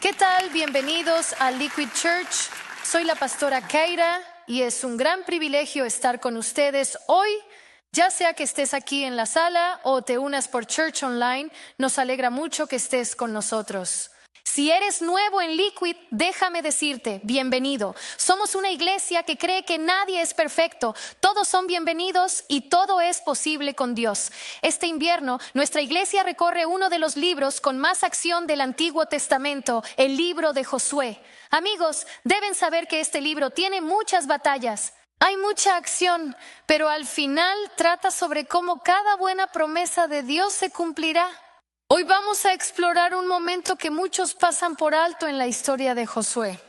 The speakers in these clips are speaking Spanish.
¿Qué tal? Bienvenidos a Liquid Church. Soy la pastora Keira y es un gran privilegio estar con ustedes hoy. Ya sea que estés aquí en la sala o te unas por Church Online, nos alegra mucho que estés con nosotros. Si eres nuevo en Liquid, déjame decirte, bienvenido. Somos una iglesia que cree que nadie es perfecto, todos son bienvenidos y todo es posible con Dios. Este invierno, nuestra iglesia recorre uno de los libros con más acción del Antiguo Testamento, el libro de Josué. Amigos, deben saber que este libro tiene muchas batallas. Hay mucha acción, pero al final trata sobre cómo cada buena promesa de Dios se cumplirá. Hoy vamos a explorar un momento que muchos pasan por alto en la historia de Josué.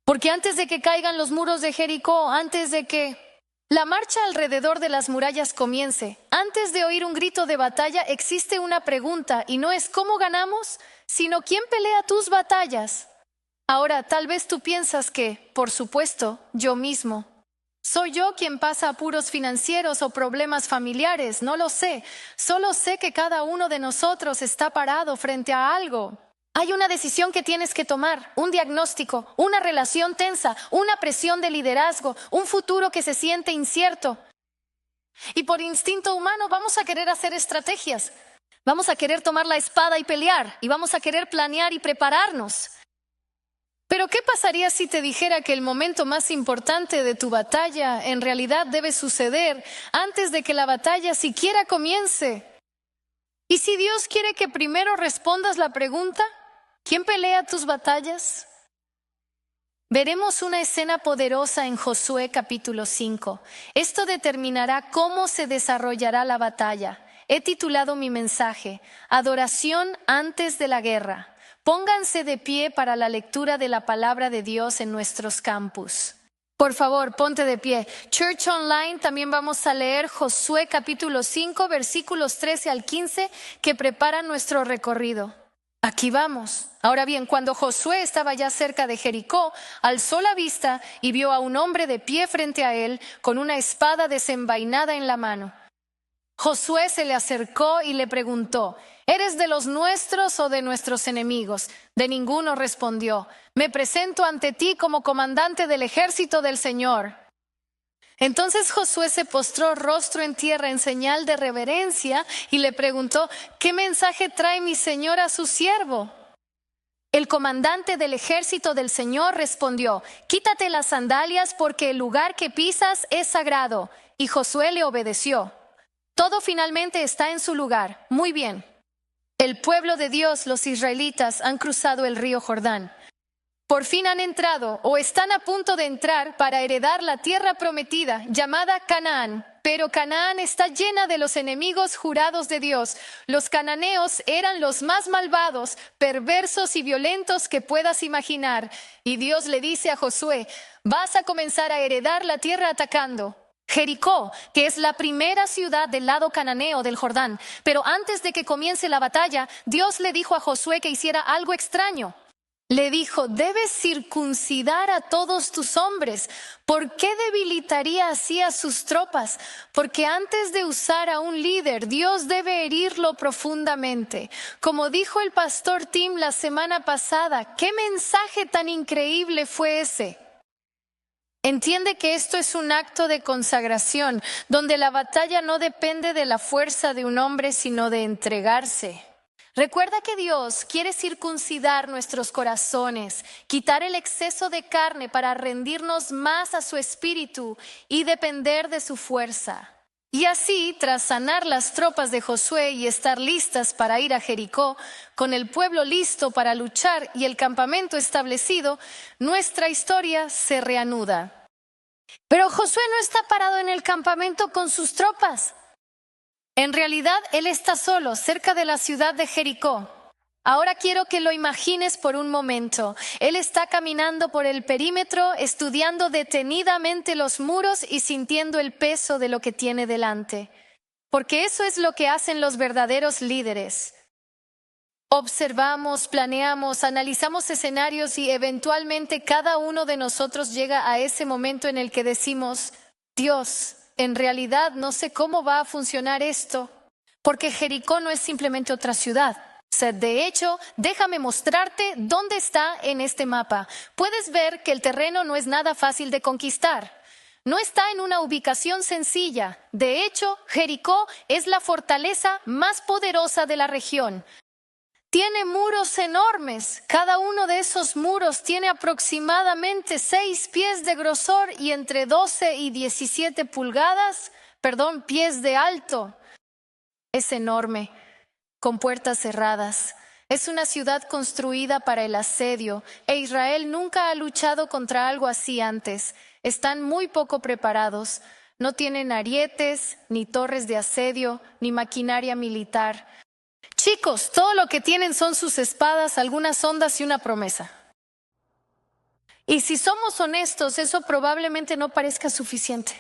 Porque antes de que caigan los muros de Jericó, antes de que la marcha alrededor de las murallas comience, antes de oír un grito de batalla, existe una pregunta y no es ¿cómo ganamos?, sino ¿quién pelea tus batallas? Ahora, tal vez tú piensas que, por supuesto, yo mismo. ¿Soy yo quien pasa apuros financieros o problemas familiares? No lo sé. Solo sé que cada uno de nosotros está parado frente a algo. Hay una decisión que tienes que tomar, un diagnóstico, una relación tensa, una presión de liderazgo, un futuro que se siente incierto. Y por instinto humano vamos a querer hacer estrategias. Vamos a querer tomar la espada y pelear. Y vamos a querer planear y prepararnos. Pero ¿qué pasaría si te dijera que el momento más importante de tu batalla en realidad debe suceder antes de que la batalla siquiera comience? ¿Y si Dios quiere que primero respondas la pregunta, ¿quién pelea tus batallas? Veremos una escena poderosa en Josué capítulo 5. Esto determinará cómo se desarrollará la batalla. He titulado mi mensaje, Adoración antes de la guerra. Pónganse de pie para la lectura de la palabra de Dios en nuestros campus. Por favor, ponte de pie. Church Online, también vamos a leer Josué capítulo 5, versículos 13 al 15, que preparan nuestro recorrido. Aquí vamos. Ahora bien, cuando Josué estaba ya cerca de Jericó, alzó la vista y vio a un hombre de pie frente a él, con una espada desenvainada en la mano. Josué se le acercó y le preguntó, ¿eres de los nuestros o de nuestros enemigos? De ninguno respondió. Me presento ante ti como comandante del ejército del Señor. Entonces Josué se postró rostro en tierra en señal de reverencia y le preguntó, ¿qué mensaje trae mi Señor a su siervo? El comandante del ejército del Señor respondió, quítate las sandalias porque el lugar que pisas es sagrado. Y Josué le obedeció. Todo finalmente está en su lugar. Muy bien. El pueblo de Dios, los israelitas, han cruzado el río Jordán. Por fin han entrado o están a punto de entrar para heredar la tierra prometida, llamada Canaán. Pero Canaán está llena de los enemigos jurados de Dios. Los cananeos eran los más malvados, perversos y violentos que puedas imaginar. Y Dios le dice a Josué, vas a comenzar a heredar la tierra atacando Jericó, que es la primera ciudad del lado cananeo del Jordán. Pero antes de que comience la batalla, Dios le dijo a Josué que hiciera algo extraño. Le dijo, debes circuncidar a todos tus hombres. ¿Por qué debilitaría así a sus tropas? Porque antes de usar a un líder, Dios debe herirlo profundamente. Como dijo el pastor Tim la semana pasada, ¿qué mensaje tan increíble fue ese? Entiende que esto es un acto de consagración, donde la batalla no depende de la fuerza de un hombre, sino de entregarse. Recuerda que Dios quiere circuncidar nuestros corazones, quitar el exceso de carne para rendirnos más a su espíritu y depender de su fuerza. Y así, tras sanar las tropas de Josué y estar listas para ir a Jericó, con el pueblo listo para luchar y el campamento establecido, nuestra historia se reanuda. Pero Josué no está parado en el campamento con sus tropas. En realidad, él está solo, cerca de la ciudad de Jericó. Ahora quiero que lo imagines por un momento. Él está caminando por el perímetro, estudiando detenidamente los muros y sintiendo el peso de lo que tiene delante. Porque eso es lo que hacen los verdaderos líderes. Observamos, planeamos, analizamos escenarios y eventualmente cada uno de nosotros llega a ese momento en el que decimos, Dios, en realidad no sé cómo va a funcionar esto, porque Jericó no es simplemente otra ciudad. De hecho, déjame mostrarte dónde está en este mapa. Puedes ver que el terreno no es nada fácil de conquistar. No está en una ubicación sencilla. De hecho, Jericó es la fortaleza más poderosa de la región. Tiene muros enormes. Cada uno de esos muros tiene aproximadamente 6 pies de grosor y entre 12 y 17 pies de alto. Es enorme, con puertas cerradas. Es una ciudad construida para el asedio, e Israel nunca ha luchado contra algo así antes. Están muy poco preparados. No tienen arietes, ni torres de asedio, ni maquinaria militar. Chicos, todo lo que tienen son sus espadas, algunas ondas y una promesa. Y si somos honestos, eso probablemente no parezca suficiente.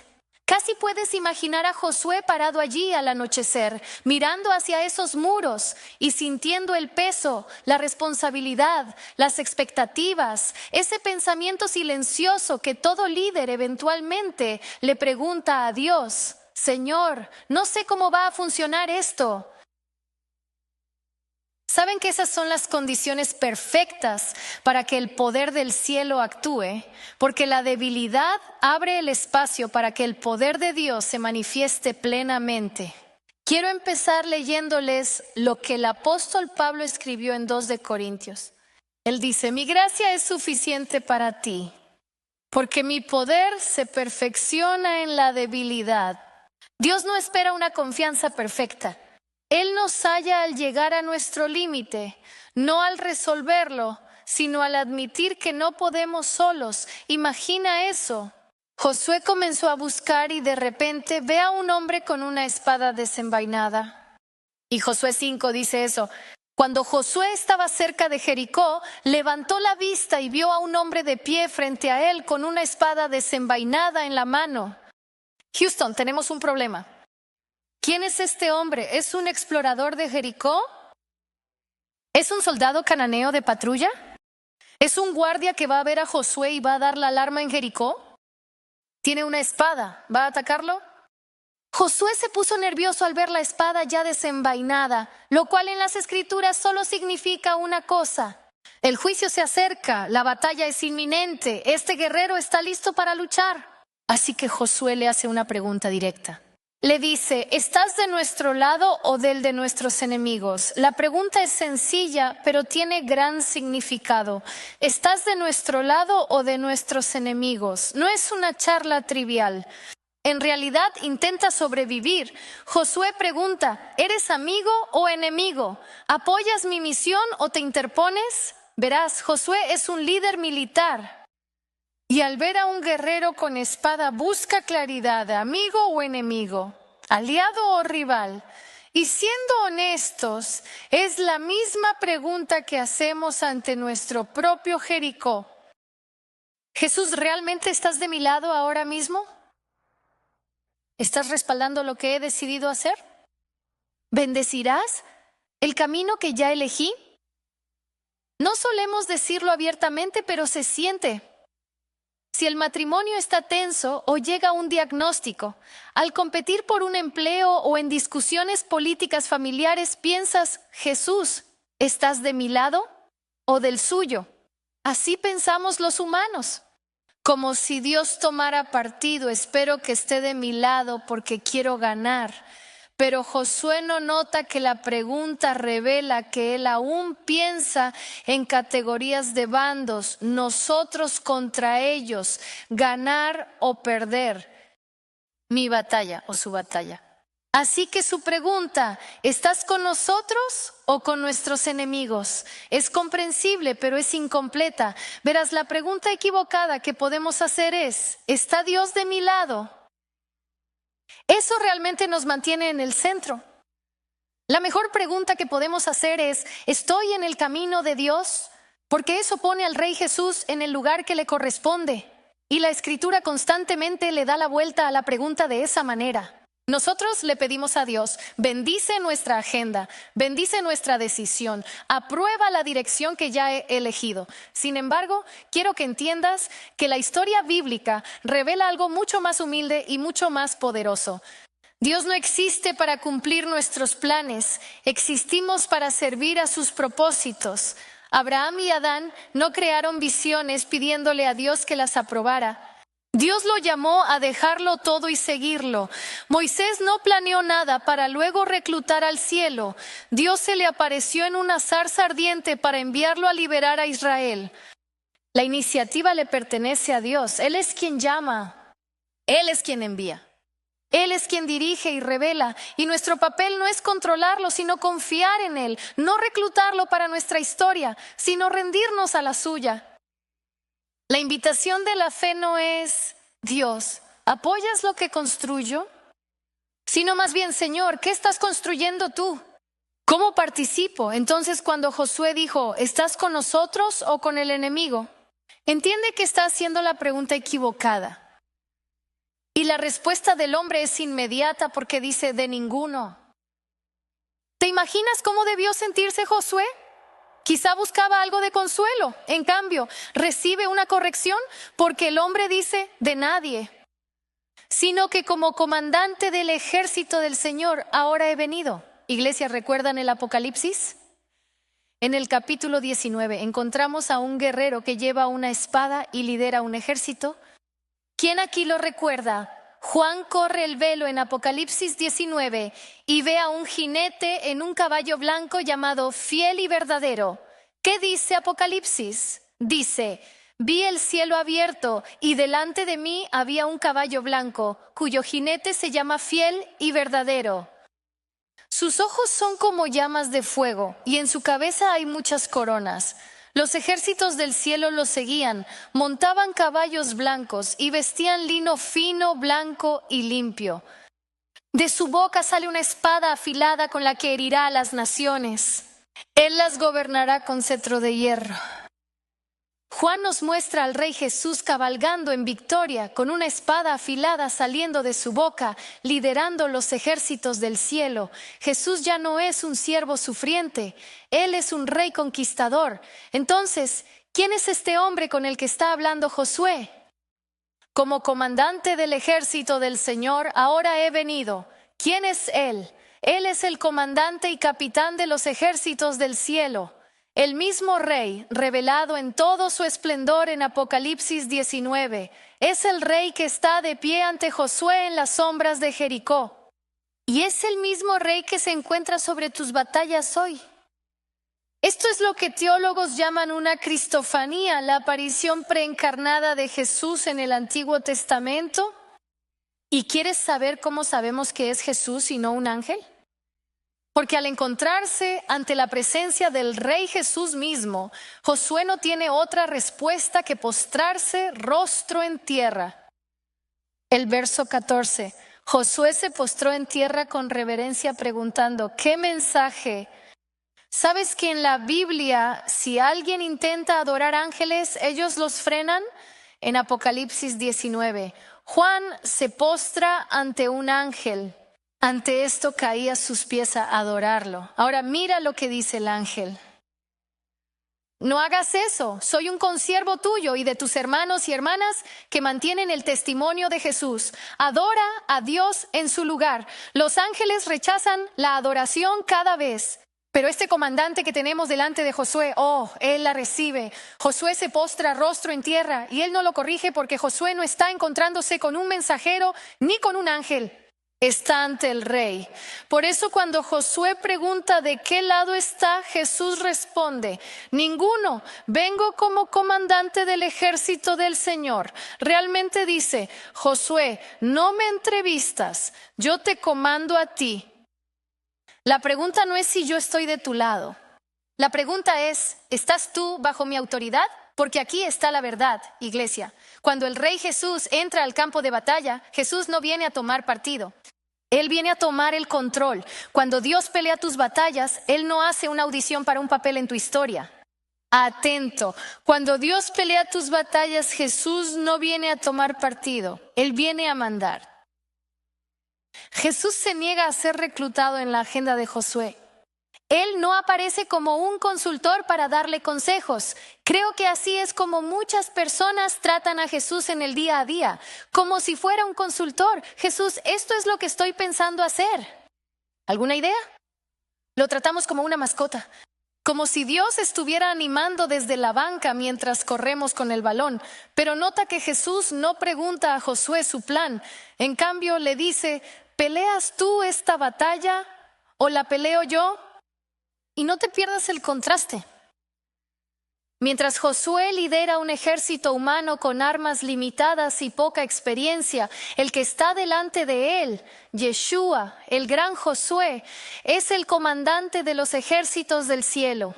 Casi puedes imaginar a Josué parado allí al anochecer, mirando hacia esos muros y sintiendo el peso, la responsabilidad, las expectativas, ese pensamiento silencioso que todo líder eventualmente le pregunta a Dios: Señor, no sé cómo va a funcionar esto. ¿Saben que esas son las condiciones perfectas para que el poder del cielo actúe? Porque la debilidad abre el espacio para que el poder de Dios se manifieste plenamente. Quiero empezar leyéndoles lo que el apóstol Pablo escribió en 2 de Corintios. Él dice: mi gracia es suficiente para ti, porque mi poder se perfecciona en la debilidad. Dios no espera una confianza perfecta. Él nos halla al llegar a nuestro límite, no al resolverlo, sino al admitir que no podemos solos. Imagina eso. Josué comenzó a buscar y de repente ve a un hombre con una espada desenvainada. Y Josué 5 dice eso. Cuando Josué estaba cerca de Jericó, levantó la vista y vio a un hombre de pie frente a él con una espada desenvainada en la mano. Houston, tenemos un problema. ¿Quién es este hombre? ¿Es un explorador de Jericó? ¿Es un soldado cananeo de patrulla? ¿Es un guardia que va a ver a Josué y va a dar la alarma en Jericó? ¿Tiene una espada? ¿Va a atacarlo? Josué se puso nervioso al ver la espada ya desenvainada, lo cual en las escrituras solo significa una cosa: el juicio se acerca, la batalla es inminente, este guerrero está listo para luchar. Así que Josué le hace una pregunta directa. Le dice: ¿estás de nuestro lado o del de nuestros enemigos? La pregunta es sencilla, pero tiene gran significado. ¿Estás de nuestro lado o de nuestros enemigos? No es una charla trivial. En realidad intenta sobrevivir. Josué pregunta: ¿eres amigo o enemigo? ¿Apoyas mi misión o te interpones? Verás, Josué es un líder militar. Y al ver a un guerrero con espada busca claridad: amigo o enemigo, aliado o rival. Y siendo honestos, es la misma pregunta que hacemos ante nuestro propio Jericó. Jesús, ¿realmente estás de mi lado ahora mismo? ¿Estás respaldando lo que he decidido hacer? ¿Bendecirás el camino que ya elegí? No solemos decirlo abiertamente, pero se siente. Si el matrimonio está tenso o llega un diagnóstico, al competir por un empleo o en discusiones políticas familiares, piensas: Jesús, ¿estás de mi lado o del suyo? Así pensamos los humanos. Como si Dios tomara partido: espero que esté de mi lado porque quiero ganar. Pero Josué no nota que la pregunta revela que él aún piensa en categorías de bandos, nosotros contra ellos, ganar o perder, mi batalla o su batalla. Así que su pregunta: ¿estás con nosotros o con nuestros enemigos? Es comprensible, pero es incompleta. Verás, la pregunta equivocada que podemos hacer es: ¿está Dios de mi lado? Eso realmente nos mantiene en el centro. La mejor pregunta que podemos hacer es: ¿estoy en el camino de Dios? Porque eso pone al Rey Jesús en el lugar que le corresponde. Y la Escritura constantemente le da la vuelta a la pregunta de esa manera. Nosotros le pedimos a Dios: bendice nuestra agenda, bendice nuestra decisión, aprueba la dirección que ya he elegido. Sin embargo, quiero que entiendas que la historia bíblica revela algo mucho más humilde y mucho más poderoso. Dios no existe para cumplir nuestros planes, existimos para servir a sus propósitos. Abraham y Adán no crearon visiones pidiéndole a Dios que las aprobara. Dios lo llamó a dejarlo todo y seguirlo. Moisés no planeó nada para luego reclutar al cielo. Dios se le apareció en una zarza ardiente para enviarlo a liberar a Israel. La iniciativa le pertenece a Dios. Él es quien llama, Él es quien envía. Él es quien dirige y revela, y nuestro papel no es controlarlo, sino confiar en Él, no reclutarlo para nuestra historia, sino rendirnos a la suya. La invitación de la fe no es, Dios, ¿apoyas lo que construyo? Sino más bien, Señor, ¿qué estás construyendo tú? ¿Cómo participo? Entonces cuando Josué dijo, ¿estás con nosotros o con el enemigo? Entiende que está haciendo la pregunta equivocada. Y la respuesta del hombre es inmediata porque dice, de ninguno. ¿Te imaginas cómo debió sentirse Josué? Quizá buscaba algo de consuelo. En cambio, recibe una corrección porque el hombre dice, de nadie. Sino que como comandante del ejército del Señor, ahora he venido. Iglesia, ¿recuerdan el Apocalipsis? En el capítulo 19 encontramos a un guerrero que lleva una espada y lidera un ejército. ¿Quién aquí lo recuerda? Juan corre el velo en Apocalipsis 19 y ve a un jinete en un caballo blanco llamado Fiel y Verdadero. ¿Qué dice Apocalipsis? Dice, vi el cielo abierto y delante de mí había un caballo blanco, cuyo jinete se llama Fiel y Verdadero. Sus ojos son como llamas de fuego y en su cabeza hay muchas coronas. Los ejércitos del cielo los seguían, montaban caballos blancos y vestían lino fino, blanco y limpio. De su boca sale una espada afilada con la que herirá a las naciones. Él las gobernará con cetro de hierro. Juan nos muestra al Rey Jesús cabalgando en victoria, con una espada afilada saliendo de su boca, liderando los ejércitos del cielo. Jesús ya no es un siervo sufriente, Él es un rey conquistador. Entonces, ¿quién es este hombre con el que está hablando Josué? Como comandante del ejército del Señor, ahora he venido. ¿Quién es Él? Él es el comandante y capitán de los ejércitos del cielo. El mismo Rey, revelado en todo su esplendor en Apocalipsis 19, es el Rey que está de pie ante Josué en las sombras de Jericó. Y es el mismo Rey que se encuentra sobre tus batallas hoy. Esto es lo que teólogos llaman una cristofanía, la aparición preencarnada de Jesús en el Antiguo Testamento. ¿Y quieres saber cómo sabemos que es Jesús y no un ángel? Porque al encontrarse ante la presencia del Rey Jesús mismo, Josué no tiene otra respuesta que postrarse rostro en tierra. El verso 14, Josué se postró en tierra con reverencia preguntando, ¿qué mensaje? ¿Sabes que en la Biblia, si alguien intenta adorar ángeles, ellos los frenan? En Apocalipsis 19, Juan se postra ante un ángel. Ante esto caía a sus pies a adorarlo. Ahora mira lo que dice el ángel. No hagas eso, soy un consiervo tuyo y de tus hermanos y hermanas que mantienen el testimonio de Jesús. Adora a Dios en su lugar. Los ángeles rechazan la adoración cada vez. Pero este comandante que tenemos delante de Josué, él la recibe. Josué se postra rostro en tierra y él no lo corrige porque Josué no está encontrándose con un mensajero ni con un ángel. Está ante el Rey. Por eso cuando Josué pregunta de qué lado está, Jesús responde, ninguno, vengo como comandante del ejército del Señor. Realmente dice, Josué, no me entrevistas, yo te comando a ti. La pregunta no es si yo estoy de tu lado. La pregunta es, ¿estás tú bajo mi autoridad? Porque aquí está la verdad, iglesia. Cuando el Rey Jesús entra al campo de batalla, Jesús no viene a tomar partido. Él viene a tomar el control. Cuando Dios pelea tus batallas, Él no hace una audición para un papel en tu historia. Atento, cuando Dios pelea tus batallas, Jesús no viene a tomar partido. Él viene a mandar. Jesús se niega a ser reclutado en la agenda de Josué. Él no aparece como un consultor para darle consejos. Creo que así es como muchas personas tratan a Jesús en el día a día, como si fuera un consultor. Jesús, esto es lo que estoy pensando hacer. ¿Alguna idea? Lo tratamos como una mascota, como si Dios estuviera animando desde la banca mientras corremos con el balón. Pero nota que Jesús no pregunta a Josué su plan. En cambio le dice, ¿peleas tú esta batalla o la peleo yo? Y no te pierdas el contraste. Mientras Josué lidera un ejército humano con armas limitadas y poca experiencia, el que está delante de él, Yeshua, el gran Josué, es el comandante de los ejércitos del cielo.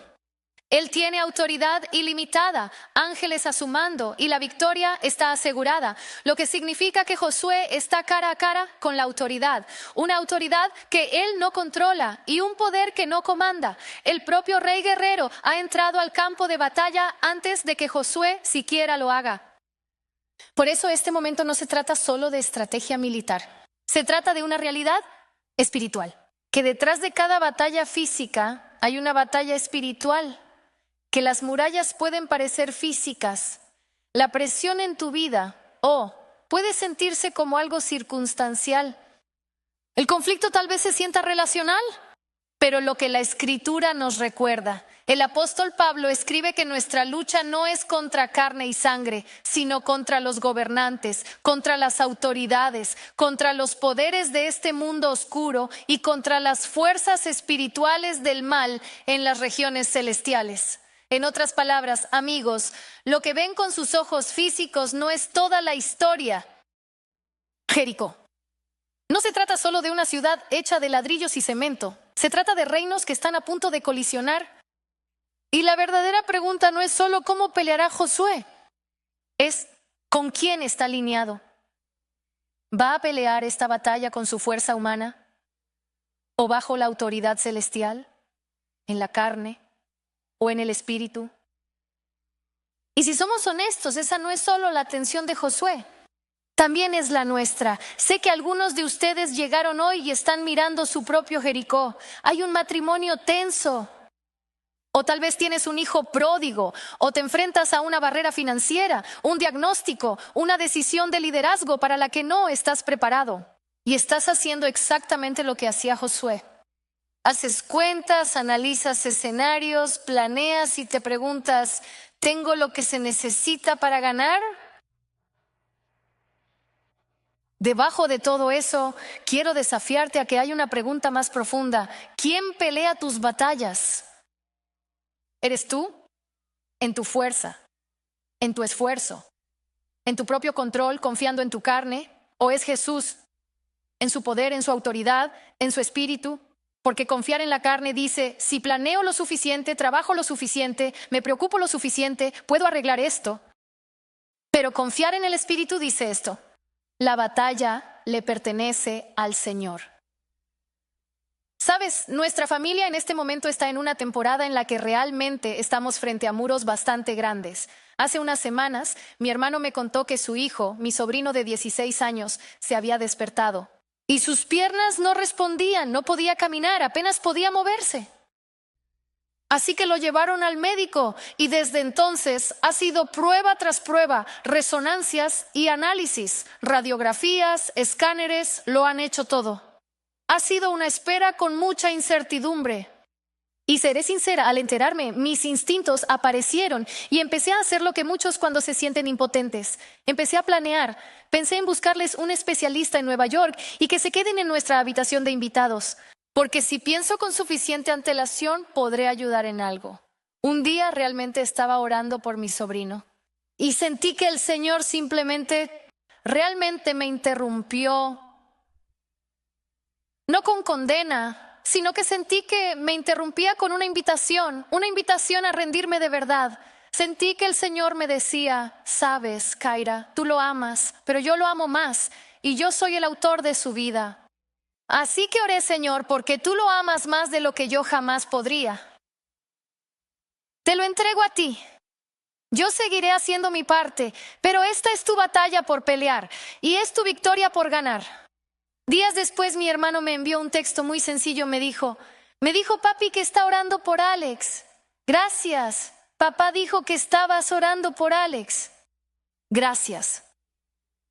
Él tiene autoridad ilimitada, ángeles a su mando, y la victoria está asegurada, lo que significa que Josué está cara a cara con la autoridad, una autoridad que él no controla y un poder que no comanda. El propio rey guerrero ha entrado al campo de batalla antes de que Josué siquiera lo haga. Por eso este momento no se trata solo de estrategia militar, se trata de una realidad espiritual, que detrás de cada batalla física hay una batalla espiritual. Que las murallas pueden parecer físicas, la presión en tu vida, puede sentirse como algo circunstancial. El conflicto tal vez se sienta relacional, pero lo que la Escritura nos recuerda. El apóstol Pablo escribe que nuestra lucha no es contra carne y sangre, sino contra los gobernantes, contra las autoridades, contra los poderes de este mundo oscuro y contra las fuerzas espirituales del mal en las regiones celestiales. En otras palabras, amigos, lo que ven con sus ojos físicos no es toda la historia. Jericó. No se trata solo de una ciudad hecha de ladrillos y cemento. Se trata de reinos que están a punto de colisionar. Y la verdadera pregunta no es solo cómo peleará Josué, es con quién está alineado. ¿Va a pelear esta batalla con su fuerza humana? ¿O bajo la autoridad celestial? ¿En la carne? ¿O en el espíritu? Y si somos honestos, esa no es solo la atención de Josué, también es la nuestra. Sé que algunos de ustedes llegaron hoy y están mirando su propio Jericó. Hay un matrimonio tenso, o tal vez tienes un hijo pródigo, o te enfrentas a una barrera financiera, un diagnóstico, una decisión de liderazgo para la que no estás preparado. Y estás haciendo exactamente lo que hacía Josué. Haces cuentas, analizas escenarios, planeas y te preguntas, ¿tengo lo que se necesita para ganar? Debajo de todo eso, quiero desafiarte a que haya una pregunta más profunda. ¿Quién pelea tus batallas? ¿Eres tú? ¿En tu fuerza? ¿En tu esfuerzo? ¿En tu propio control, confiando en tu carne? ¿O es Jesús? ¿En su poder, en su autoridad, en su espíritu? Porque confiar en la carne dice, si planeo lo suficiente, trabajo lo suficiente, me preocupo lo suficiente, puedo arreglar esto. Pero confiar en el Espíritu dice esto, la batalla le pertenece al Señor. Sabes, nuestra familia en este momento está en una temporada en la que realmente estamos frente a muros bastante grandes. Hace unas semanas, mi hermano me contó que su hijo, mi sobrino de 16 años, se había despertado. Y sus piernas no respondían, no podía caminar, apenas podía moverse. Así que lo llevaron al médico y desde entonces ha sido prueba tras prueba, resonancias y análisis, radiografías, escáneres, lo han hecho todo. Ha sido una espera con mucha incertidumbre. Y seré sincera, al enterarme, mis instintos aparecieron y empecé a hacer lo que muchos cuando se sienten impotentes. Empecé a planear, pensé en buscarles un especialista en Nueva York y que se queden en nuestra habitación de invitados. Porque si pienso con suficiente antelación, podré ayudar en algo. Un día realmente estaba orando por mi sobrino y sentí que el Señor realmente me interrumpió. No con condena, sino que sentí que me interrumpía con una invitación a rendirme de verdad. Sentí que el Señor me decía, sabes, Kaira, tú lo amas, pero yo lo amo más y yo soy el autor de su vida. Así que oré, Señor, porque tú lo amas más de lo que yo jamás podría. Te lo entrego a ti. Yo seguiré haciendo mi parte, pero esta es tu batalla por pelear y es tu victoria por ganar. Días después mi hermano me envió un texto muy sencillo, me dijo, Me dijo papi que está orando por Alex. Gracias. Papá dijo que estabas orando por Alex. Gracias.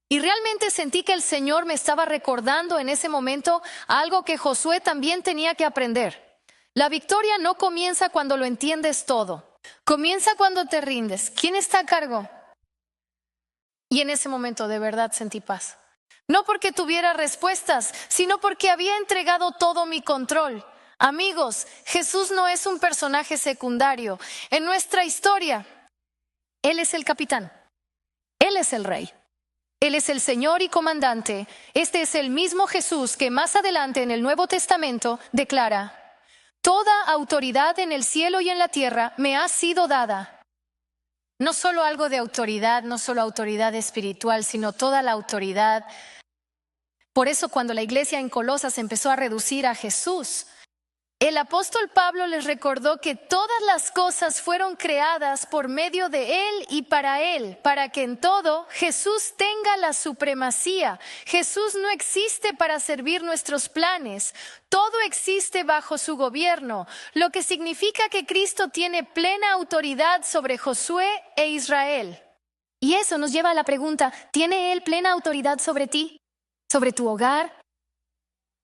Y realmente sentí que el Señor me estaba recordando en ese momento algo que Josué también tenía que aprender. La victoria no comienza cuando lo entiendes todo. Comienza cuando te rindes. ¿Quién está a cargo? Y en ese momento de verdad sentí paz. No porque tuviera respuestas, sino porque había entregado todo mi control. Amigos, Jesús no es un personaje secundario. En nuestra historia, Él es el capitán. Él es el rey. Él es el Señor y comandante. Este es el mismo Jesús que más adelante en el Nuevo Testamento declara: toda autoridad en el cielo y en la tierra me ha sido dada. No solo algo de autoridad, no solo autoridad espiritual, sino toda la autoridad. Por eso cuando la iglesia en Colosas empezó a reducir a Jesús, el apóstol Pablo les recordó que todas las cosas fueron creadas por medio de Él y para Él, para que en todo Jesús tenga la supremacía. Jesús no existe para servir nuestros planes, todo existe bajo su gobierno, lo que significa que Cristo tiene plena autoridad sobre Josué e Israel. Y eso nos lleva a la pregunta, ¿tiene Él plena autoridad sobre ti? ¿Sobre tu hogar?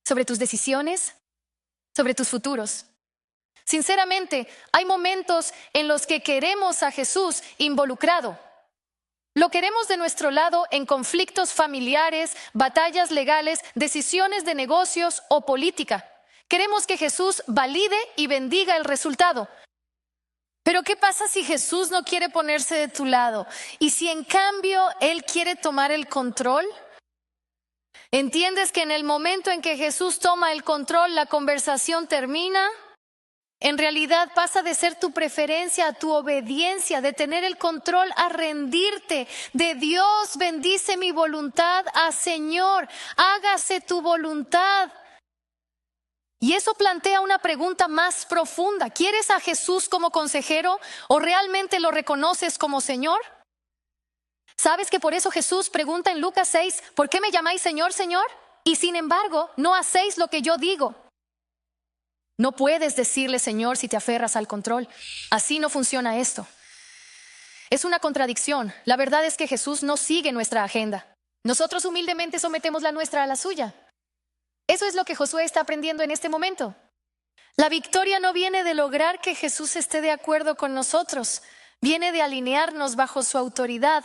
¿Sobre tus decisiones? ¿Sobre tus futuros? Sinceramente, hay momentos en los que queremos a Jesús involucrado. Lo queremos de nuestro lado en conflictos familiares, batallas legales, decisiones de negocios o política. Queremos que Jesús valide y bendiga el resultado. Pero ¿qué pasa si Jesús no quiere ponerse de tu lado? ¿Y si en cambio Él quiere tomar el control? ¿Entiendes que en el momento en que Jesús toma el control, la conversación termina? En realidad pasa de ser tu preferencia a tu obediencia, de tener el control a rendirte. De Dios bendice mi voluntad a Señor, hágase tu voluntad. Y eso plantea una pregunta más profunda. ¿Quieres a Jesús como consejero o realmente lo reconoces como Señor? ¿Sabes que por eso Jesús pregunta en Lucas 6, ¿por qué me llamáis Señor, Señor? Y sin embargo, no hacéis lo que yo digo. No puedes decirle Señor si te aferras al control. Así no funciona esto. Es una contradicción. La verdad es que Jesús no sigue nuestra agenda. Nosotros humildemente sometemos la nuestra a la suya. Eso es lo que Josué está aprendiendo en este momento. La victoria no viene de lograr que Jesús esté de acuerdo con nosotros. Viene de alinearnos bajo su autoridad.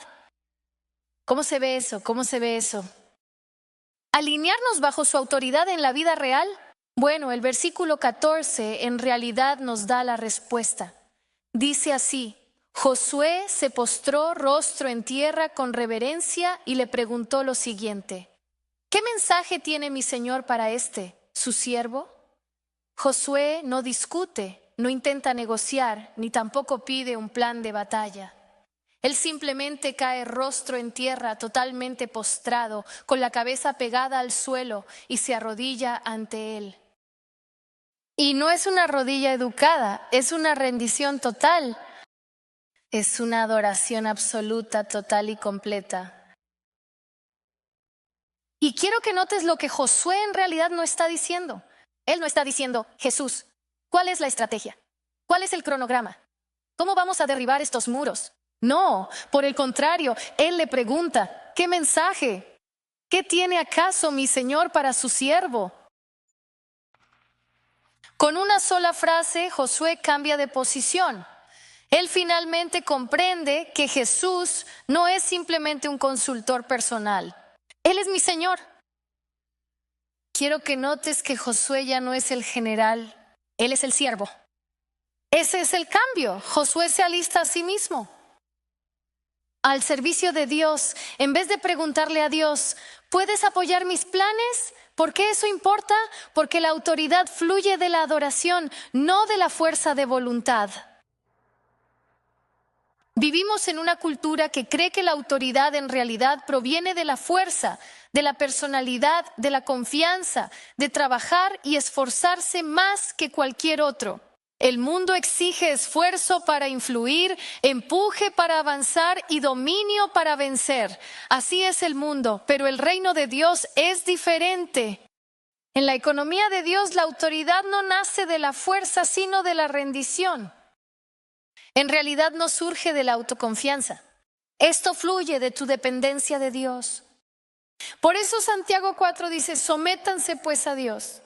¿Cómo se ve eso? ¿Cómo se ve eso? ¿Alinearnos bajo su autoridad en la vida real? Bueno, el versículo 14 en realidad nos da la respuesta. Dice así: Josué se postró rostro en tierra con reverencia y le preguntó lo siguiente: ¿qué mensaje tiene mi señor para su siervo? Josué no discute, no intenta negociar, ni tampoco pide un plan de batalla. Él simplemente cae rostro en tierra, totalmente postrado, con la cabeza pegada al suelo y se arrodilla ante él. Y no es una rodilla educada, es una rendición total. Es una adoración absoluta, total y completa. Y quiero que notes lo que Josué en realidad no está diciendo. Él no está diciendo: Jesús, ¿cuál es la estrategia? ¿Cuál es el cronograma? ¿Cómo vamos a derribar estos muros? No, por el contrario, él le pregunta: ¿qué mensaje? ¿Qué tiene acaso mi Señor para su siervo? Con una sola frase, Josué cambia de posición. Él finalmente comprende que Jesús no es simplemente un consultor personal. Él es mi Señor. Quiero que notes que Josué ya no es el general, él es el siervo. Ese es el cambio. Josué se alista a sí mismo al servicio de Dios. En vez de preguntarle a Dios: ¿puedes apoyar mis planes? ¿Por qué eso importa? Porque la autoridad fluye de la adoración, no de la fuerza de voluntad. Vivimos en una cultura que cree que la autoridad en realidad proviene de la fuerza, de la personalidad, de la confianza, de trabajar y esforzarse más que cualquier otro. El mundo exige esfuerzo para influir, empuje para avanzar y dominio para vencer. Así es el mundo, pero el reino de Dios es diferente. En la economía de Dios, la autoridad no nace de la fuerza, sino de la rendición. En realidad no surge de la autoconfianza. Esto fluye de tu dependencia de Dios. Por eso Santiago 4 dice, sométanse pues a Dios.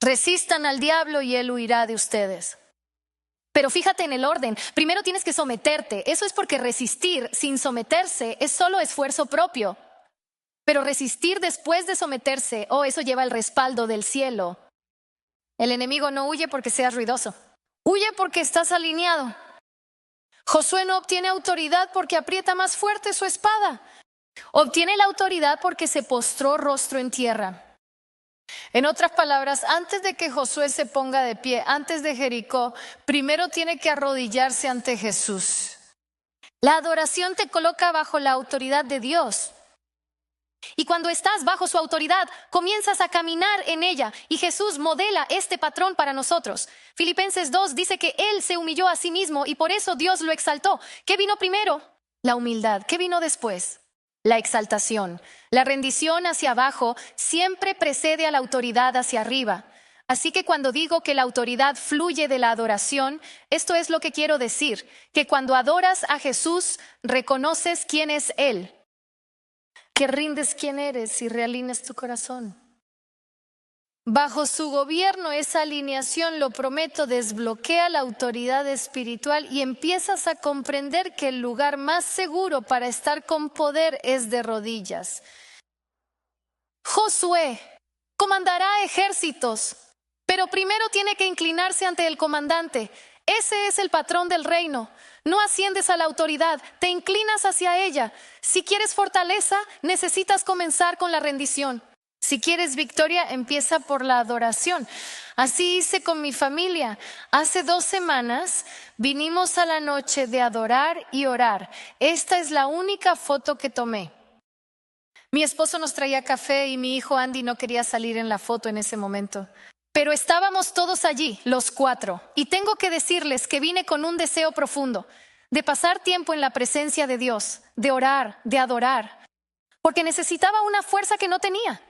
Resistan al diablo y él huirá de ustedes. Pero fíjate en el orden. Primero tienes que someterte. Eso es porque resistir sin someterse es solo esfuerzo propio. Pero resistir después de someterse, eso lleva el respaldo del cielo. El enemigo no huye porque seas ruidoso. Huye porque estás alineado. Josué no obtiene autoridad porque aprieta más fuerte su espada. Obtiene la autoridad porque se postró rostro en tierra. En otras palabras, antes de que Josué se ponga de pie, antes de Jericó, primero tiene que arrodillarse ante Jesús. La adoración te coloca bajo la autoridad de Dios. Y cuando estás bajo su autoridad, comienzas a caminar en ella. Y Jesús modela este patrón para nosotros. Filipenses 2 dice que Él se humilló a sí mismo y por eso Dios lo exaltó. ¿Qué vino primero? La humildad. ¿Qué vino después? La exaltación. La rendición hacia abajo siempre precede a la autoridad hacia arriba. Así que cuando digo que la autoridad fluye de la adoración, esto es lo que quiero decir, que cuando adoras a Jesús, reconoces quién es Él, que rindes quién eres y realines tu corazón. Bajo su gobierno, esa alineación, lo prometo, desbloquea la autoridad espiritual y empiezas a comprender que el lugar más seguro para estar con poder es de rodillas. Josué comandará ejércitos, pero primero tiene que inclinarse ante el comandante. Ese es el patrón del reino. No asciendes a la autoridad, te inclinas hacia ella. Si quieres fortaleza, necesitas comenzar con la rendición. Si quieres victoria, empieza por la adoración. Así hice con mi familia. Hace 2 semanas vinimos a la noche de adorar y orar. Esta es la única foto que tomé. Mi esposo nos traía café y mi hijo Andy no quería salir en la foto en ese momento. Pero estábamos todos allí, los 4. Y tengo que decirles que vine con un deseo profundo de pasar tiempo en la presencia de Dios, de orar, de adorar, porque necesitaba una fuerza que no tenía.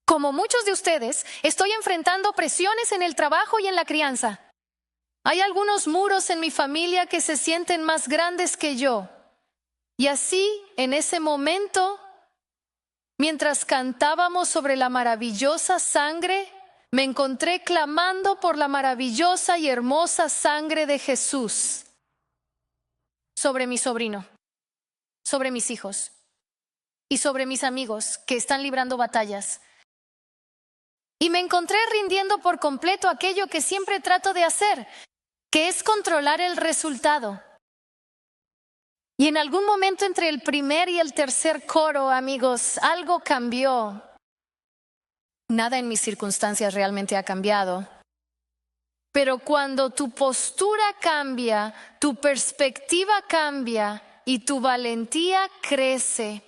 Como muchos de ustedes, estoy enfrentando presiones en el trabajo y en la crianza. Hay algunos muros en mi familia que se sienten más grandes que yo. Y así, en ese momento, mientras cantábamos sobre la maravillosa sangre, me encontré clamando por la maravillosa y hermosa sangre de Jesús sobre mi sobrino, sobre mis hijos y sobre mis amigos que están librando batallas. Y me encontré rindiendo por completo aquello que siempre trato de hacer, que es controlar el resultado. Y en algún momento entre el primer y el tercer coro, amigos, algo cambió. Nada en mis circunstancias realmente ha cambiado. Pero cuando tu postura cambia, tu perspectiva cambia y tu valentía crece.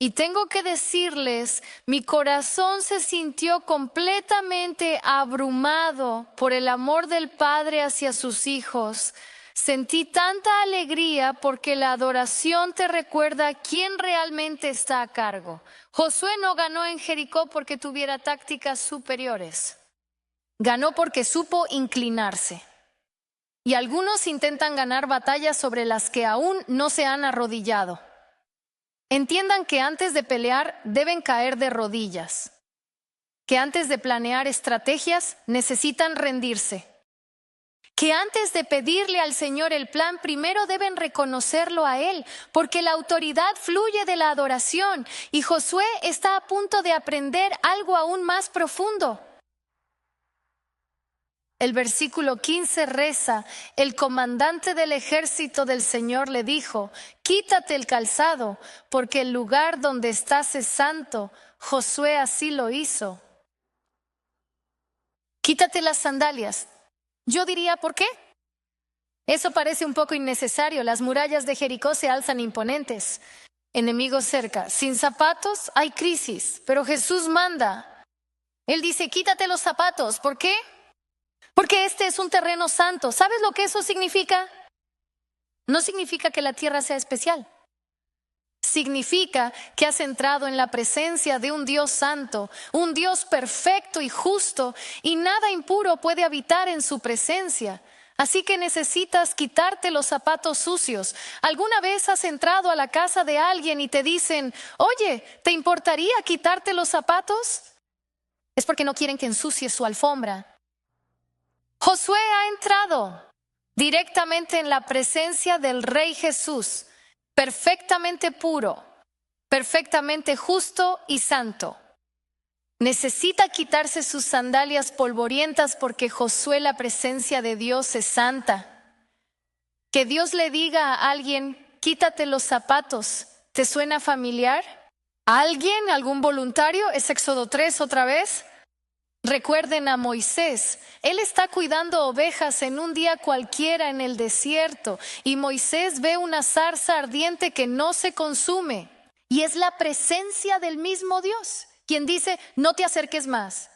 Y tengo que decirles, mi corazón se sintió completamente abrumado por el amor del Padre hacia sus hijos. Sentí tanta alegría porque la adoración te recuerda quién realmente está a cargo. Josué no ganó en Jericó porque tuviera tácticas superiores. Ganó porque supo inclinarse. Y algunos intentan ganar batallas sobre las que aún no se han arrodillado. Entiendan que antes de pelear deben caer de rodillas, que antes de planear estrategias necesitan rendirse, que antes de pedirle al Señor el plan primero deben reconocerlo a Él, porque la autoridad fluye de la adoración y Josué está a punto de aprender algo aún más profundo. El versículo 15 reza, el comandante del ejército del Señor le dijo, quítate el calzado, porque el lugar donde estás es santo. Josué así lo hizo. Quítate las sandalias. Yo diría, ¿por qué? Eso parece un poco innecesario. Las murallas de Jericó se alzan imponentes. Enemigos cerca. Sin zapatos hay crisis, pero Jesús manda. Él dice, quítate los zapatos. ¿Por qué? Porque este es un terreno santo. ¿Sabes lo que eso significa? No significa que la tierra sea especial. significa que has entrado en la presencia de un Dios santo, un Dios perfecto y justo, y nada impuro puede habitar en su presencia. Así que necesitas quitarte los zapatos sucios. ¿Alguna vez has entrado a la casa de alguien y te dicen, oye, ¿te importaría quitarte los zapatos? Es porque no quieren que ensucies su alfombra. Josué ha entrado directamente en la presencia del Rey Jesús, perfectamente puro, perfectamente justo y santo. Necesita quitarse sus sandalias polvorientas porque Josué, la presencia de Dios es santa. Que Dios le diga a alguien, quítate los zapatos, ¿te suena familiar? ¿A alguien? ¿Algún voluntario? ¿Es Éxodo 3 otra vez? Recuerden a Moisés, él está cuidando ovejas en un día cualquiera en el desierto y Moisés ve una zarza ardiente que no se consume y es la presencia del mismo Dios quien dice, no te acerques más.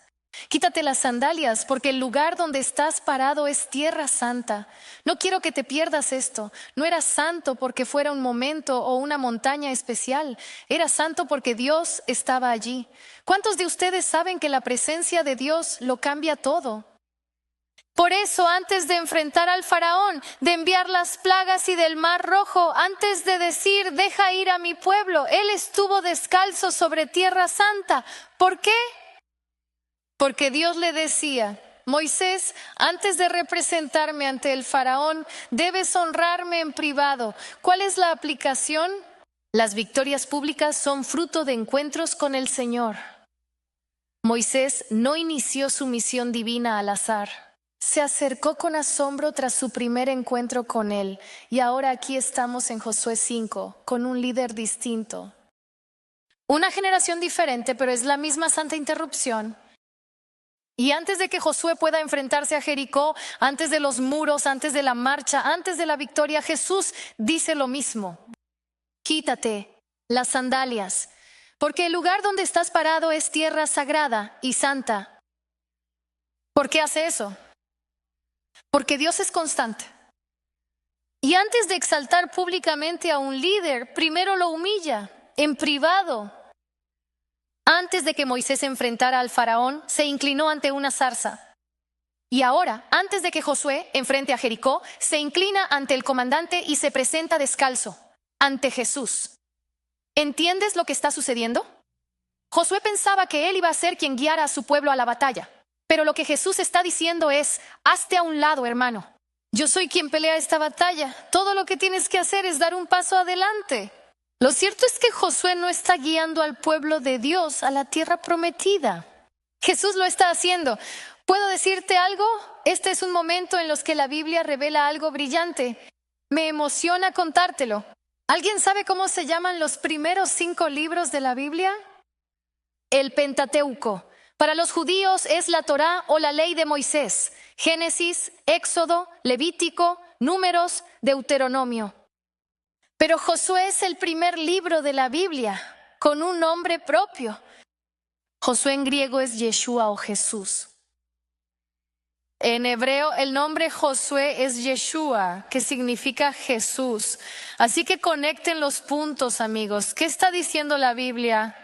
Quítate las sandalias porque el lugar donde estás parado es tierra santa. No quiero que te pierdas esto. No era santo porque fuera un momento o una montaña especial. Era santo porque Dios estaba allí. ¿Cuántos de ustedes saben que la presencia de Dios lo cambia todo? Por eso, antes de enfrentar al faraón, de enviar las plagas y del mar rojo, antes de decir, deja ir a mi pueblo, él estuvo descalzo sobre tierra santa. ¿Por qué? Porque Dios le decía, Moisés, antes de representarme ante el faraón, debes honrarme en privado. ¿Cuál es la aplicación? Las victorias públicas son fruto de encuentros con el Señor. Moisés no inició su misión divina al azar. Se acercó con asombro tras su primer encuentro con él. Y ahora aquí estamos en Josué 5, con un líder distinto. Una generación diferente, pero es la misma santa interrupción. Y antes de que Josué pueda enfrentarse a Jericó, antes de los muros, antes de la marcha, antes de la victoria, Jesús dice lo mismo. Quítate las sandalias, porque el lugar donde estás parado es tierra sagrada y santa. ¿Por qué hace eso? Porque Dios es constante. Y antes de exaltar públicamente a un líder, primero lo humilla en privado. Antes de que Moisés se enfrentara al faraón, se inclinó ante una zarza. Y ahora, antes de que Josué enfrente a Jericó, se inclina ante el comandante y se presenta descalzo, ante Jesús. ¿Entiendes lo que está sucediendo? Josué pensaba que él iba a ser quien guiara a su pueblo a la batalla. Pero lo que Jesús está diciendo es, hazte a un lado, hermano. Yo soy quien pelea esta batalla. Todo lo que tienes que hacer es dar un paso adelante. Lo cierto es que Josué no está guiando al pueblo de Dios a la tierra prometida. Jesús lo está haciendo. ¿Puedo decirte algo? Este es un momento en los que la Biblia revela algo brillante. Me emociona contártelo. ¿Alguien sabe cómo se llaman los primeros 5 libros de la Biblia? El Pentateuco. Para los judíos es la Torá o la ley de Moisés. Génesis, Éxodo, Levítico, Números, Deuteronomio. Pero Josué es el primer libro de la Biblia con un nombre propio. Josué en griego es Yeshua o Jesús. En hebreo el nombre Josué es Yeshua, que significa Jesús. Así que conecten los puntos, amigos. ¿Qué está diciendo la Biblia?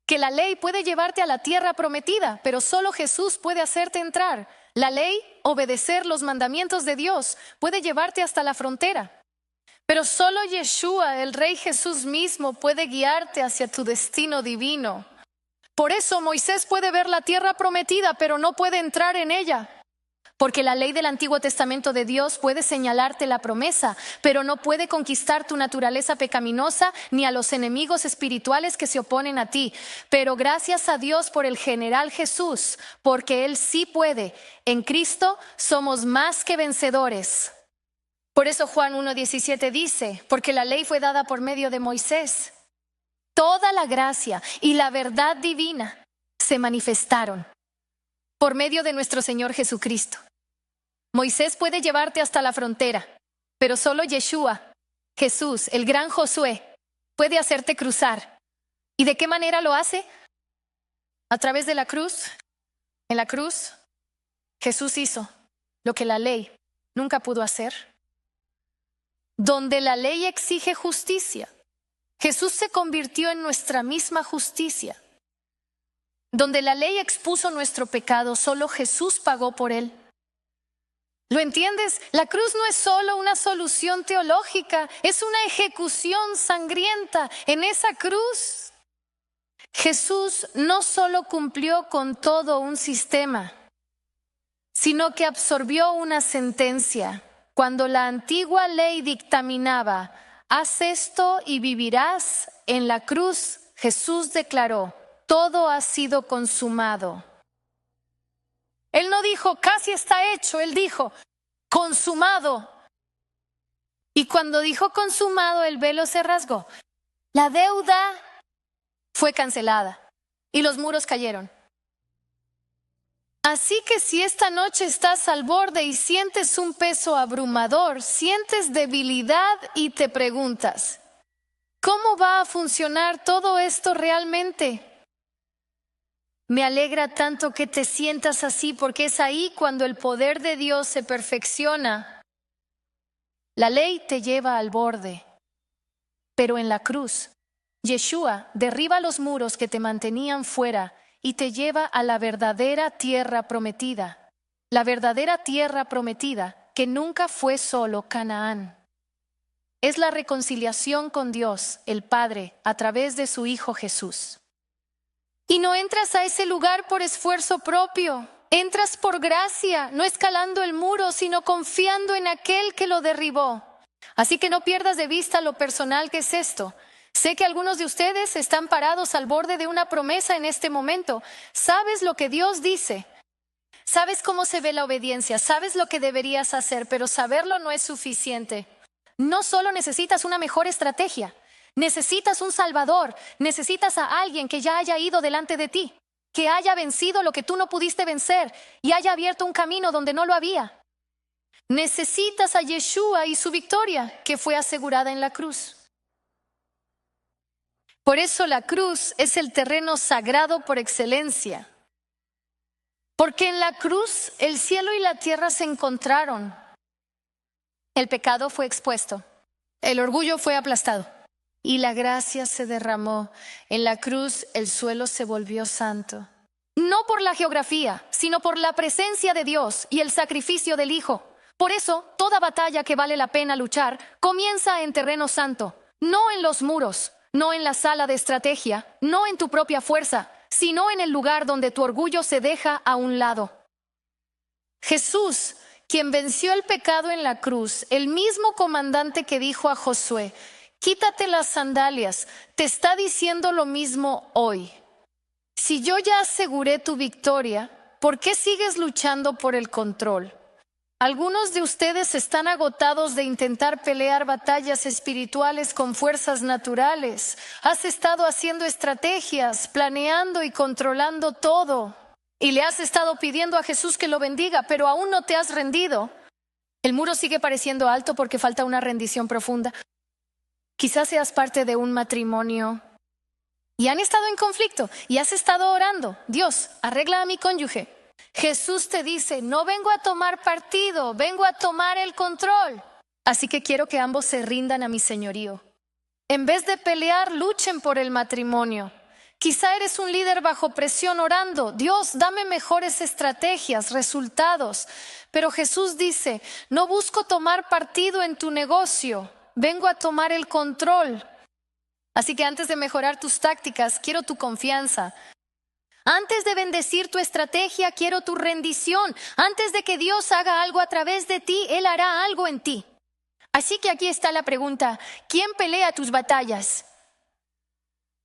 Que la ley puede llevarte a la tierra prometida, pero solo Jesús puede hacerte entrar. La ley, obedecer los mandamientos de Dios, puede llevarte hasta la frontera. Pero solo Yeshua, el Rey Jesús mismo, puede guiarte hacia tu destino divino. Por eso Moisés puede ver la tierra prometida, pero no puede entrar en ella. Porque la ley del Antiguo Testamento de Dios puede señalarte la promesa, pero no puede conquistar tu naturaleza pecaminosa ni a los enemigos espirituales que se oponen a ti. Pero gracias a Dios por el general Jesús, porque Él sí puede. En Cristo somos más que vencedores. Por eso Juan 1:17 dice, porque la ley fue dada por medio de Moisés. Toda la gracia y la verdad divina se manifestaron por medio de nuestro Señor Jesucristo. Moisés puede llevarte hasta la frontera, pero solo Yeshua, Jesús, el gran Josué, puede hacerte cruzar. ¿Y de qué manera lo hace? A través de la cruz. En la cruz, Jesús hizo lo que la ley nunca pudo hacer. Donde la ley exige justicia, Jesús se convirtió en nuestra misma justicia. Donde la ley expuso nuestro pecado, solo Jesús pagó por él. ¿Lo entiendes? La cruz no es solo una solución teológica, es una ejecución sangrienta. En esa cruz, Jesús no solo cumplió con todo un sistema, sino que absorbió una sentencia. Cuando la antigua ley dictaminaba, haz esto y vivirás, en la cruz Jesús declaró, todo ha sido consumado. Él no dijo, casi está hecho, él dijo, consumado. Y cuando dijo consumado, el velo se rasgó. La deuda fue cancelada y los muros cayeron. Así que si esta noche estás al borde y sientes un peso abrumador, sientes debilidad y te preguntas, ¿cómo va a funcionar todo esto realmente? Me alegra tanto que te sientas así, porque es ahí cuando el poder de Dios se perfecciona. La ley te lleva al borde, pero en la cruz, Yeshua derriba los muros que te mantenían fuera y te lleva a la verdadera tierra prometida. La verdadera tierra prometida que nunca fue solo Canaán. Es la reconciliación con Dios, el Padre, a través de su Hijo Jesús. Y no entras a ese lugar por esfuerzo propio. Entras por gracia, no escalando el muro, sino confiando en aquel que lo derribó. Así que no pierdas de vista lo personal que es esto. Sé que algunos de ustedes están parados al borde de una promesa en este momento. Sabes lo que Dios dice. Sabes cómo se ve la obediencia. Sabes lo que deberías hacer, pero saberlo no es suficiente. No solo necesitas una mejor estrategia. Necesitas un Salvador, necesitas a alguien que ya haya ido delante de ti, que haya vencido lo que tú no pudiste vencer y haya abierto un camino donde no lo había. Necesitas a Yeshua y su victoria, que fue asegurada en la cruz. Por eso la cruz es el terreno sagrado por excelencia. Porque en la cruz el cielo y la tierra se encontraron. El pecado fue expuesto, el orgullo fue aplastado. Y la gracia se derramó. En la cruz el suelo se volvió santo. No por la geografía, sino por la presencia de Dios y el sacrificio del Hijo. Por eso, toda batalla que vale la pena luchar comienza en terreno santo. No en los muros, no en la sala de estrategia, no en tu propia fuerza, sino en el lugar donde tu orgullo se deja a un lado. Jesús, quien venció el pecado en la cruz, el mismo comandante que dijo a Josué, quítate las sandalias, te está diciendo lo mismo hoy. Si yo ya aseguré tu victoria, ¿por qué sigues luchando por el control? Algunos de ustedes están agotados de intentar pelear batallas espirituales con fuerzas naturales. Has estado haciendo estrategias, planeando y controlando todo. Y le has estado pidiendo a Jesús que lo bendiga, pero aún no te has rendido. El muro sigue pareciendo alto porque falta una rendición profunda. Quizás seas parte de un matrimonio y han estado en conflicto y has estado orando. Dios, arregla a mi cónyuge. Jesús te dice, no vengo a tomar partido, vengo a tomar el control. Así que quiero que ambos se rindan a mi señorío. En vez de pelear, luchen por el matrimonio. Quizá eres un líder bajo presión orando. Dios, dame mejores estrategias, resultados. Pero Jesús dice, no busco tomar partido en tu negocio. Vengo a tomar el control. Así que antes de mejorar tus tácticas, quiero tu confianza. Antes de bendecir tu estrategia, quiero tu rendición. Antes de que Dios haga algo a través de ti, Él hará algo en ti. Así que aquí está la pregunta, ¿quién pelea tus batallas?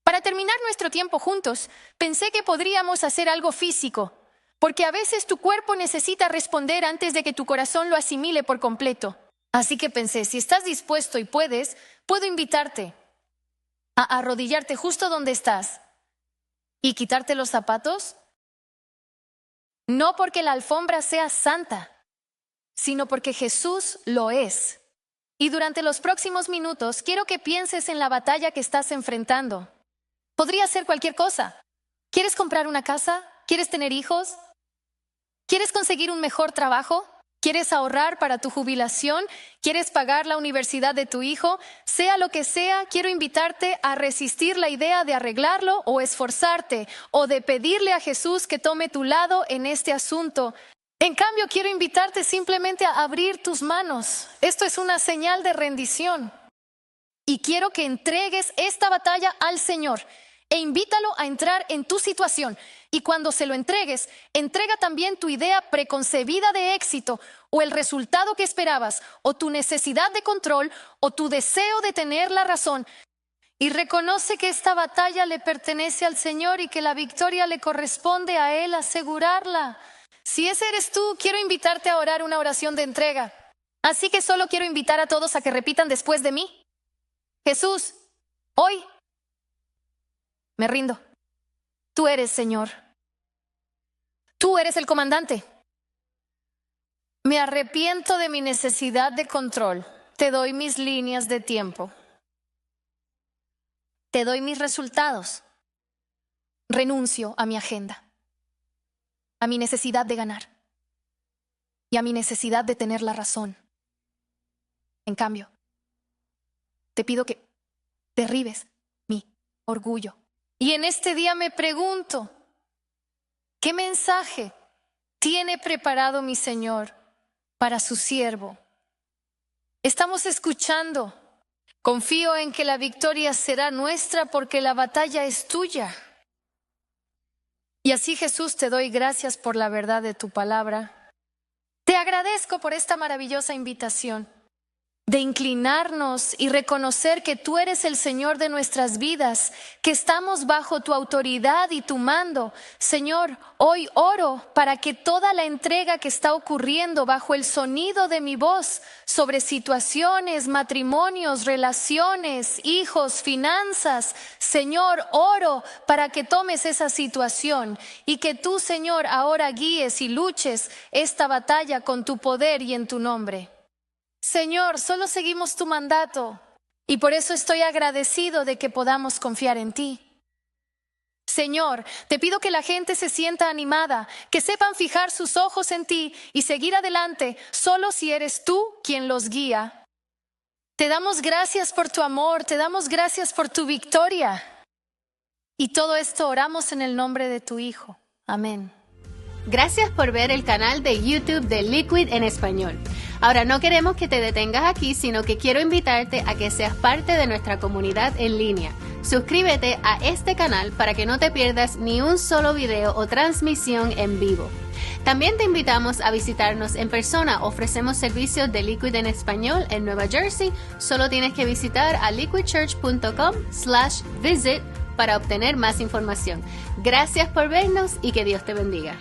Para terminar nuestro tiempo juntos, pensé que podríamos hacer algo físico, porque a veces tu cuerpo necesita responder antes de que tu corazón lo asimile por completo. Así que pensé, si estás dispuesto y puedes, puedo invitarte a arrodillarte justo donde estás y quitarte los zapatos. No porque la alfombra sea santa, sino porque Jesús lo es. Y durante los próximos minutos quiero que pienses en la batalla que estás enfrentando. Podría ser cualquier cosa. ¿Quieres comprar una casa? ¿Quieres tener hijos? ¿Quieres conseguir un mejor trabajo? ¿Quieres ahorrar para tu jubilación? ¿Quieres pagar la universidad de tu hijo? Sea lo que sea, quiero invitarte a resistir la idea de arreglarlo o esforzarte o de pedirle a Jesús que tome tu lado en este asunto. En cambio, quiero invitarte simplemente a abrir tus manos. Esto es una señal de rendición. Y quiero que entregues esta batalla al Señor e invítalo a entrar en tu situación. Y cuando se lo entregues, entrega también tu idea preconcebida de éxito o el resultado que esperabas o tu necesidad de control o tu deseo de tener la razón. Y reconoce que esta batalla le pertenece al Señor y que la victoria le corresponde a Él asegurarla. Si ese eres tú, quiero invitarte a orar una oración de entrega. Así que solo quiero invitar a todos a que repitan después de mí. Jesús, hoy me rindo. Tú eres Señor. Tú eres el comandante. Me arrepiento de mi necesidad de control. Te doy mis líneas de tiempo. Te doy mis resultados. Renuncio a mi agenda, a mi necesidad de ganar y a mi necesidad de tener la razón. En cambio, te pido que derribes mi orgullo. Y en este día me pregunto, ¿qué mensaje tiene preparado mi Señor para su siervo? Estamos escuchando. Confío en que la victoria será nuestra porque la batalla es tuya. Y así, Jesús, te doy gracias por la verdad de tu palabra. Te agradezco por esta maravillosa invitación de inclinarnos y reconocer que tú eres el Señor de nuestras vidas, que estamos bajo tu autoridad y tu mando. Señor, hoy oro para que toda la entrega que está ocurriendo bajo el sonido de mi voz sobre situaciones, matrimonios, relaciones, hijos, finanzas, Señor, oro para que tomes esa situación y que tú, Señor, ahora guíes y luches esta batalla con tu poder y en tu nombre. Señor, solo seguimos tu mandato y por eso estoy agradecido de que podamos confiar en ti. Señor, te pido que la gente se sienta animada, que sepan fijar sus ojos en ti y seguir adelante solo si eres tú quien los guía. Te damos gracias por tu amor, te damos gracias por tu victoria. Y todo esto oramos en el nombre de tu Hijo. Amén. Gracias por ver el canal de YouTube de Liquid en español. Ahora no queremos que te detengas aquí, sino que quiero invitarte a que seas parte de nuestra comunidad en línea. Suscríbete a este canal para que no te pierdas ni un solo video o transmisión en vivo. También te invitamos a visitarnos en persona. Ofrecemos servicios de Liquid en español en Nueva Jersey. Solo tienes que visitar a liquidchurch.com/visit para obtener más información. Gracias por vernos y que Dios te bendiga.